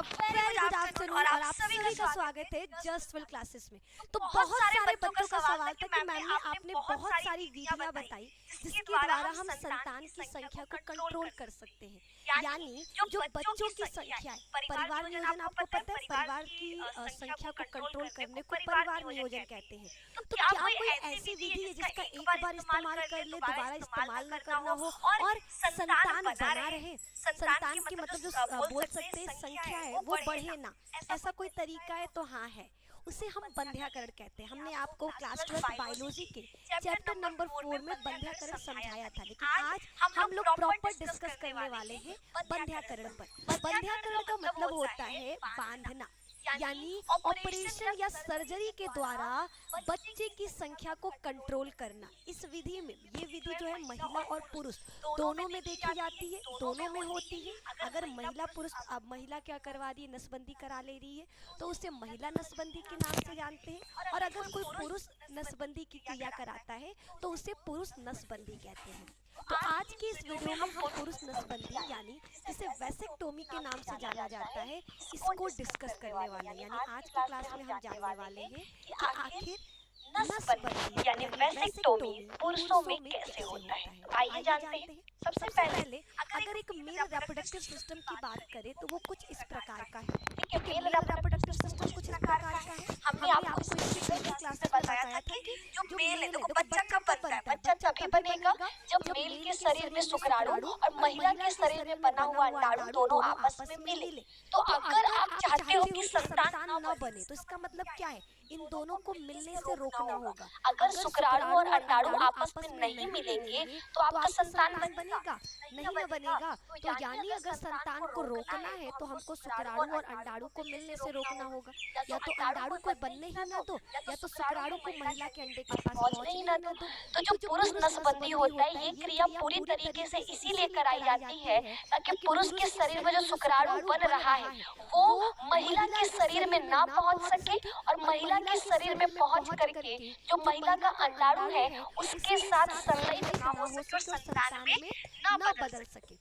Very good afternoon और आप सभी का स्वागत है जस्ट वेल क्लासेस में। तो बहुत सारे बच्चों का सवाल था कि मैम ने आपने बहुत सारी विधियां बताई जिसके द्वारा हम संतान की संख्या को कंट्रोल कर सकते हैं। यानी जो बच्चों की संख्या है, परिवार नियोजन आपको पता है, परिवार की संख्या को कंट्रोल करने को परिवार नियोजन कहते हैं। तो क्या कोई ऐसी विधि है जिसका एक बार इस्तेमाल कर ले दोबारा इस्तेमाल ना करना हो और संतान बना रहे? संतान की मतलब जो बोल सकते हैं संख्या है वो बढ़े ना, ऐसा कोई तरीका है तो हाँ है, उसे हम बंध्याकरण कहते हैं। हमने आपको क्लास 12 बायोलॉजी के चैप्टर नंबर 4 में बंध्याकरण समझाया था, लेकिन आज हम लोग प्रॉपर डिस्कस करने वाले हैं बंध्याकरण पर। बंध्याकरण का मतलब होता है बांधना, यानी ऑपरेशन या सर्जरी के द्वारा बच्चे की संख्या को कंट्रोल करना। इस विधि में ये विधि जो है महिला और पुरुष दोनों में देखी जाती है, दोनों में होती है। अगर महिला पुरुष, अब महिला क्या करवा रही है, नसबंदी करा ले रही है तो उसे महिला नसबंदी के नाम से जानते हैं, और अगर कोई पुरुष नसबंदी की क्रिया कराता है तो उसे पुरुष नसबंदी कहते हैं। तो आज की इस वीडियो में हम पुरुष नसबंदी यानी जिसे वैसेक्टोमी के नाम से जाना जाता है इसको डिस्कस करने वाले हैं। यानी आज की क्लास में हम जानने वाले हैं कि आखिर नसबंदी यानी वैसेक्टोमी पुरुषों में कैसे होता है। तो आइए जानते हैं। सबसे पहले अगर एक मेल रिप्रोडक्टिव सिस्टम की बात करें तो वो कुछ इस प्रकार का है। ठीक है, मेल रिप्रोडक्टिव सिस्टम कुछ इस प्रकार का है। हमने आपको इसकी पहली क्लास में बताया था कि जो मेल है, देखो बच्चा कब बनता है, बच्चा तभी बनेगा जब मेल के शरीर में शुक्राणु और महिला के शरीर में बना हुआ अंडाणु दोनों आपस में मिले। तो अगर आप चाहते हो कि संतान न बने तो इसका मतलब क्या है, इन दोनों को मिलने से रोकना होगा। अगर शुक्राणु और अंडाणु आपस में नहीं मिलेंगे तो आपका संतान बनेगा नहीं बनेगा। तो यानी अगर संतान को रोकना है तो हमको शुक्राणु और अंडाणु को मिलने से रोकना होगा। या तो अंडाणु को बनने ही ना दो, या तो शुक्राणु को महिला के अंडे के पास पहुंचने ही ना दो। तो जो पुरुष नसबंदी होता है, ये क्रिया पूरी तरीके से इसीलिए कराई जाती है ताकि पुरुष के शरीर में जो शुक्राणु बन रहा है वो महिला के शरीर में ना पहुंच सके, और महिला के शरीर में पहुंच करके जो महिला का अंडाणु है उसके साथ संलयन ना हो सके और संतान में ना बदल सके।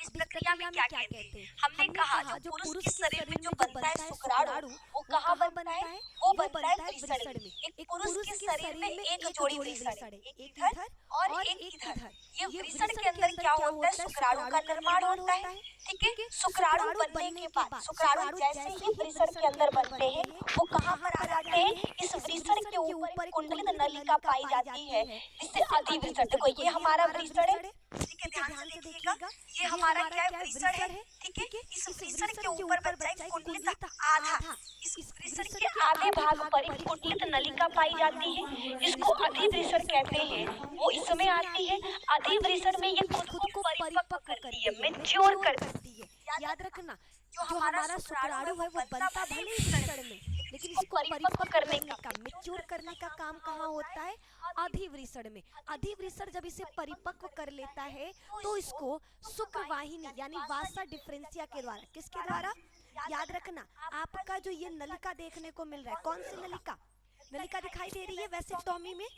इस प्रक्रिया में क्या कहते हैं? हमने कहा जो पुरुष के शरीर में जो बनता है शुक्राणु वो कहाँ बनता है? वो बनता है वृषण में। एक पुरुष के शरीर में एक जोड़ी वृषण है, एक इधर और एक इधर। ये वृषण के अंदर क्या होता है? शुक्राणु का निर्माण होता है। ठीक है, शुक्राणु बनने के बाद शुक्राणु जैसे ही वृषण के अंदर बनते हैं वो कहाँ पर आ जाते हैं? इस वृषण के ऊपर एक कुंडलित नलिका पाई जाती है जिससे अधिवृषण। देखो ये हमारा वृषण है, ठीक है, ध्यान से देखिएगा, ये हमारा क्या है? वृषण है। ठीक है, इस वृषण के ऊपर बच्चा एक कुंडलित आधा, इस वृषण के आधे भाग पर एक कुंडलित नलिका पाई जाती है जिसको अधिवृषण कहते हैं। वो इसमें आती है, अधिवृषण में ये खुद को परिपक्व करती है, मैच्योर करती है। याद रखना, जो हमारा शुक्राणु है वो बनता भले ही वृषण में, लेकिन इसको परिपक्व करने का, मैच्योर करने का काम कहाँ होता है? अधिवृषण में। अधिवृषण जब इसे परिपक्व कर लेता है तो इसको शुक्रवाहिनी यानी वासा डिफरेंशिया के द्वारा, किसके द्वारा? याद रखना, आपका जो ये नलिका देखने को मिल रहा है, कौन सी नलिका? नलिका दिखाई दे रही है वैसेक्टोमी में,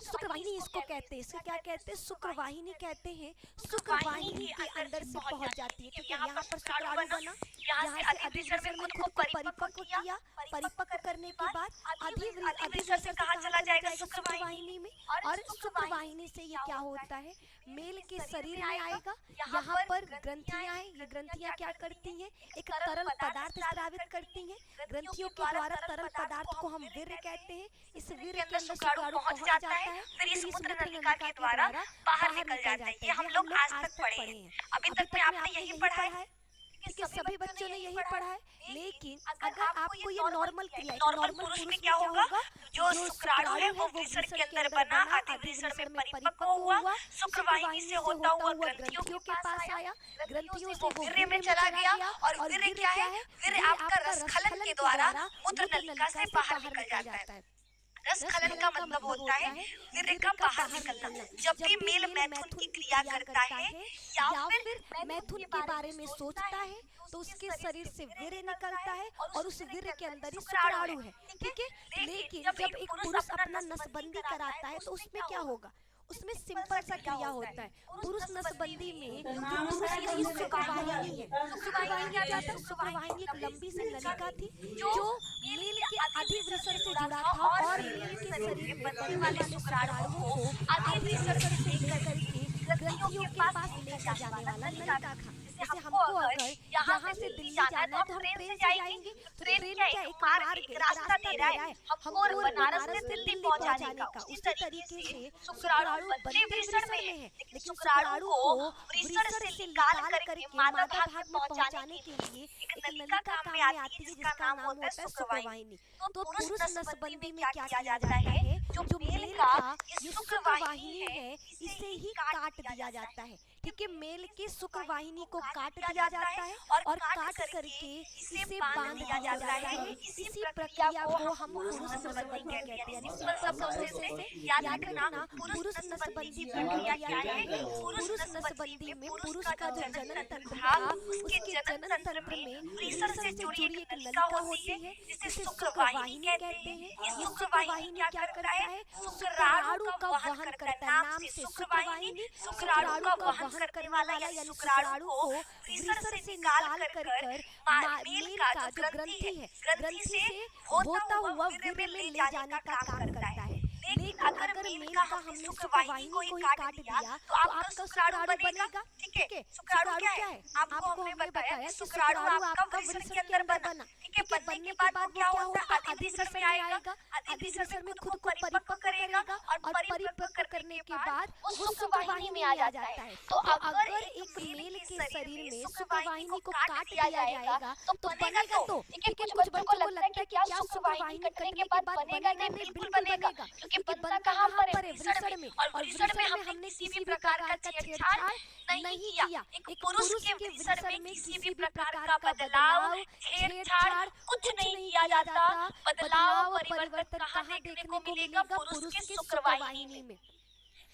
शुक्रवाहिनी इसको कहते हैं। इसको क्या कहते हैं? शुक्रवाहिनी कहते हैं। शुक्रवाहिनी के अंदर से पहुंच जाती है। ठीक है, यहाँ पर शुक्राणु बना, यहाँ से अधिवृषण में खुद को परिपक्व किया, परिपक्व करने के बाद अधिवृषण से कहाँ चला जाएगा? शुक्रवाहिनी में, और शुक्रवाहिनी से ये क्या होता है? मेल के शरीर में आएगा। यहाँ पर ग्रंथियां हैं, ये ग्रंथियां क्या करती हैं? एक तरल पदार्थ स्रावित करती हैं। ग्रंथियों के द्वारा तरल पदार्थ को हम वीर्य कहते हैं। इस वीर्य के अंदर शुक्राणु पहुंच जाता है, फिर इस मूत्र नलिका के द्वारा बाहर निकल जाता है। ये हम लोग आज तक पढ़े हैं। अभी तक में आपने यही पढ़ा है कि सभी बच्चों ने यही पढ़ा है। लेकिन अगर आपको ये नॉर्मल क्रिया, नॉर्मल पुरुष में क्या होगा? जो शुक्राणु है वो वृषण के अंदर बना, अधिवृषण में परिपक्व हुआ, शुक्रवाहिनी से होता हुआ ग्रंथियों के पास आया, ग्रंथियों से वो वीर्य में चला गया, और वीर्य क्या है? वीर्य आपका रसखलन के द्वारा मूत्र नलिका से बाहर निकल जाता है। रसखलन का मतलब होता है वीर्य का बाहर निकलना। जब भी मेल मैथुन की क्रिया करता है या फिर मैथुन के बारे में सोचता है तो उसके शरीर से वीर्य निकलता है और उस वीर्य के अंदर ही शुक्राणु है। ठीक है, लेकिन जब एक पुरुष अपना नसबंदी कराता है तो उसमें क्या होगा? उसमें सिंपल सा क्रिया होता है। पुरुष नसबंदी में जो पुरुष यानी शुक्रवाहिनी है, शुक्रवाहिनी क्या था? शुक्रवाहिनी एक लंबी सी नलिका थी जो मेल के अधिवृषण से जुड़ा था और मेल के शरीर में बनने वाले शुक्राणुओं को अधिवृषण से लेकर के ग्रंथियों के पास लेकर जाने वाला नलिका था। जैसे हमको अगर यहाँ से दिल्ली जाना है तो हम ट्रेन से जाएंगे, तो ट्रेन क्या एक मार्ग एक रास्ता दे रहा है हमको बनारस से दिल्ली पहुंचाने का। उसी तरीके से शुक्राणु बनते वृषण में है, लेकिन शुक्राणु को वृषण से निकाल करके मादा भाग में पहुंचाने के लिए एक नलिका काम में आती है जिसका नाम होता है शुक्रवाहिनी। तो पुरुष नसबंदी में क्या किया जाता है, जो मेल का ये शुक्रवाहिनी है इसे ही काट दिया जाता है। ठीक है, मेल के शुक्रवाहिनी को काट दिया जाता है और काट करके इसे बांध दिया जाता है। इसी प्रक्रिया को हम पुरुष नसबंदी कहते हैं। याद रखना पुरुष नसबंदी प्रक्रिया क्या है। पुरुष नसबंदी में पुरुष का जो जनन तंत्र था उसके जनन तंत्र में वृषण से जुड़ी एक नलिका होती है जिसे शुक्रवाहिनी कहते हैं। ये शुक्रवाहिनी क्या करता है? शुक्राणु का वहन करता है। नाम से शुक्रवाहिनी शुक्राणु का वहन करने वाला यानी शुक्राणु को वृषण से निकाल कर मेल का जो ग्रंथि है, ग्रंथि से होता हुआ वीर्य में ले जाने का काम करता है। लेकिन अगर मेल का हमने शुक्रवाहिनी को ही काट दिया तो आपका शुक्राणु बनेगा। ठीक है, शुक्राणु क्या है? आपको हमने बताया कि शुक्राणु आपका वृषण के अंदर बना। ठीक है, बनने के बाद क्या होता है? अधिवृषण में आएगा, अधिवृषण में खुद को परिपक्व करेगा और परिपक्व करने के बाद वो शुक्रवाहिनी में आ जाता है। तो अगर एक मेल के शरीर में शुक्रवाहिनी को काट दिया जाएगा तो बनेगा। तो ठीक है, कुछ बच्चों को लगता है कि क्या शुक्रवाहिनी कटने के बाद बनेगा? नहीं, बिल्कुल बनेगा, क्योंकि बनता कहाँ पर है? वृषण में। और वृषण में हमने किसी भी प्रकार का छेड़छाड़ नहीं किया। एक पुरुष के वृषण में किसी भी प्रकार का बदलाव, छेड़छाड़ कुछ नहीं किया जाता। बदलाव परिवर्तन कहाँ देखने को मिलेगा? पुरुष की शुक्रवाहिनी में।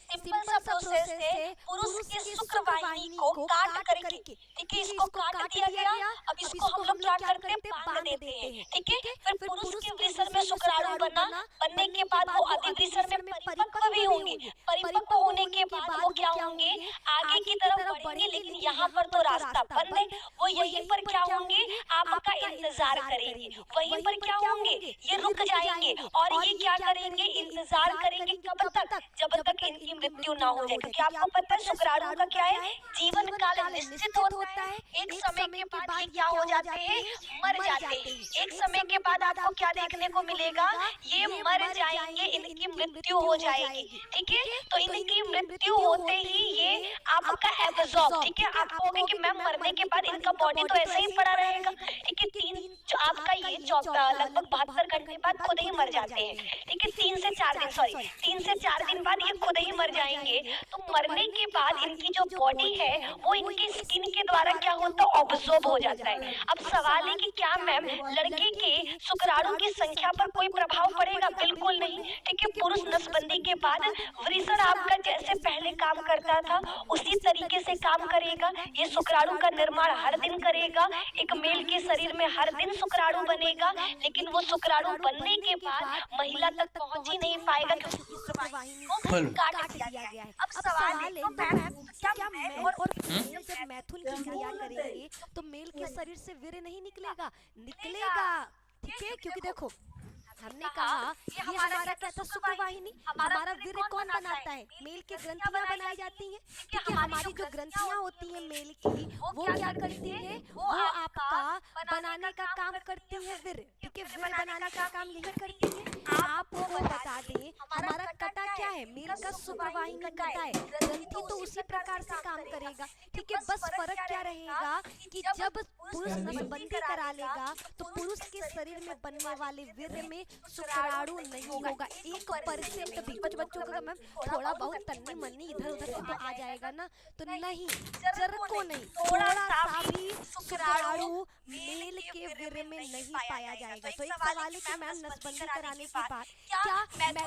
सिंपल सा प्रोसेस है पुरुष की शुक्रवाहिनी को काट करके। ठीक है, इसको काट दिया गया। अब इसको हम लोग क्या करते हैं? बांध देते हैं। ठीक है, फिर पुरुष के वृषण में शुक्राणु बना। बनने के बाद वो अधिवृषण में परिपक्व भी होंगे। परिपक्व होने के बाद वो क्या होंगे? आगे की तरफ बढ़ेंगे, लेकिन यहाँ पर तो रास्ता बंद है। वो यहीं पर क्या होंगे? आपका इंतजार करेंगे। वहीं पर क्या होंगे? ये रुक जाएंगे और ये क्या करेंगे? इंतजार करेंगे। कब तक? जब तक इनकी मृत्यु ना हो जाए। क्योंकि आपको पता है शुक्राणु का क्या है? जीवन काल निश्चित होता है। एक समय के बाद ये क्या हो जाते हैं? मर जाते हैं। एक समय के बाद आपको क्या देखने को मिलेगा? ये मर जाएंगे, इनकी मृत्यु हो जाएगी। ठीक है, तो इनकी मृत्यु होते ही ये आपका एब्जॉर्ब। ठीक है, आपको होगा कि मैम मरने के बाद इनका बॉडी तो ऐसे ही पड़ा रहेगा। ठीक है, जो आपका ये लगभग 72 घंटे बाद खुद ही मर जाते हैं। ठीक है, 3 से 4 दिन बाद ये खुद ही मर जाएंगे। तो मरने के बाद इनकी जो बॉडी है वो इनकी स्किन के द्वारा क्या होता है? ऑब्जॉर्ब हो जाता है। अब सवाल है कि क्या मैम लड़के के शुक्राणु की संख्या पर कोई प्रभाव पड़ेगा? बिल्कुल नहीं। ठीक है, पुरुष नसबंदी के बाद वृषण आपका जैसे पहले काम करता था उसी तरीके से काम करेगा। ये शुक्राणु का निर्माण हर दिन करेगा। एक मेल के शरीर में हर दिन शुक्राणु बनेगा, लेकिन वो शुक्राणु बनने के बाद महिला तक पहुंच ही नहीं पाएगा क्योंकि शुक्रवाहिनी को काट दिया गया है। अब सवाल है तो मैम क्या मेल और फीमेल जब मैथुन की क्रिया करेंगे तो मेल के शरीर से वीर्य नहीं निकलेगा? निकलेगा। ठीक है, क्योंकि देखो हमने कहा ये हमारा क्या था? शुक्रवाहिनी। हमारा वीर्य कौन बनाता है? मेल की ग्रंथियां बनाई जाती हैं। ठीक है, हमारी जो ग्रंथियां होती हैं मेल की वो क्या करती है? वो आपका बनाने का काम करती है वीर्य। ठीक है, वीर्य बनाने का काम यही करती है। आपको बता दें हमारा कटा क्या है? मेल का शुक्रवाहिनी कटा है। ग्रंथि तो उसी प्रकार से काम करेगा। ठीक है, बस फर्क क्या रहेगा कि जब पुरुष नसबंदी करा लेगा तो पुरुष के शरीर में बनने वाले वीर्य में शुक्राणु नहीं होगा। 1% भी। कुछ बच्चों का मैम थोड़ा बहुत तन्नी मन्नी इधर उधर से तो आ जाएगा ना, तो नहीं, जर को नहीं, थोड़ा सा भी शुक्राणु मेल के वीर्य में नहीं पाया जाएगा। तो एक सवाल है कि मैम नसबंदी कराने के बाद क्या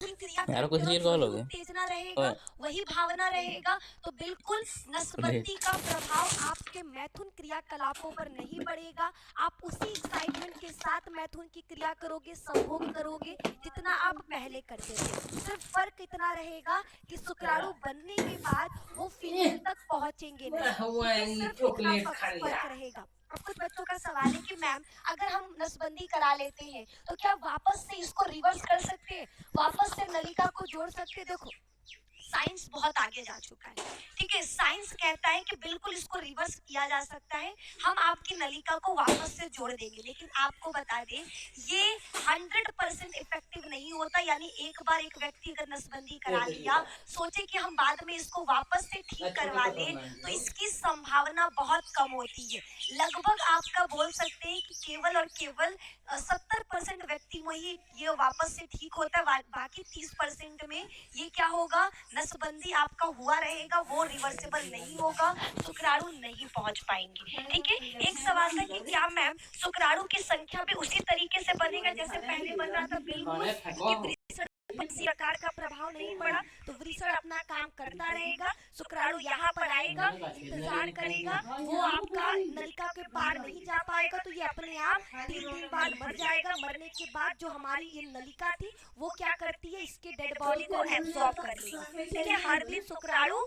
क्रिया यार करते कुछ देर वक्त कॉल वही हो गया। उत्तेजना रहेगा, ओए वही भावना रहेगा, तो बिल्कुल लेट। नसबंदी का प्रभाव आपके मैथुन क्रियाकलापों पर नहीं पड़ेगा। आप उसी एक्साइटमेंट के साथ मैथुन की क्रिया करोगे, संभोग करोगे जितना आप पहले करते थे। सिर्फ फर्क इतना रहेगा कि शुक्राणु बनने के बाद वो फीमेल तक पहुंचेंगे नहीं। ठीक है, सिर्फ इतना चॉकलेट खा लिया। फर्क रहेगा। अब कुछ बच्चों का सवाल है कि मैम अगर हम नसबंदी करा लेते हैं तो क्या वापस से इसको रिवर्स कर सकते हैं, वापस से नलिका को जोड़ सकते हैं? देखो साइंस बहुत आगे जा चुका है, ठीक है। साइंस कहता है कि बिल्कुल इसको रिवर्स किया जा सकता है, हम आपकी नलिका को वापस से जोड़ देंगे। लेकिन आपको बता दें ये 100% इफेक्टिव नहीं होता। यानी एक बार एक व्यक्ति अगर नसबंदी करा लिया, सोचे कि हम बाद में इसको वापस से ठीक करवा लें, तो इसकी संभावना बहुत कम होती है। लगभग आपका बोल सकते हैं कि केवल और केवल 70% व्यक्ति में ही ये वापस से ठीक होता है। बाकी 30% में ये क्या होगा, नसबंदी आपका हुआ रहेगा, वो रिवर्सेबल नहीं होगा, शुक्राणु नहीं पहुंच पाएंगे। ठीक है, एक सवाल था कि क्या मैम शुक्राणु की संख्या भी उसी तरीके से बनेगा जैसे पहले बन रहा था? बिल्कुल, क्योंकि वृषण पर किसी प्रकार का प्रभाव नहीं पड़ा, तो वृषण अपना काम करता रहेगा, शुक्राणु यहाँ पर आएगा, इंतजार करेगा, वो आपका नलिका के पार नहीं जा पाएगा, तो ये अपने आप 3 दिन बाद मर जाएगा। मरने के बाद जो हमारी ये नलिका थी वो क्या करती है, इसके डेड बॉडी को एब्जॉर्ब कर लेगी। ठीक है, हर दिन शुक्राणु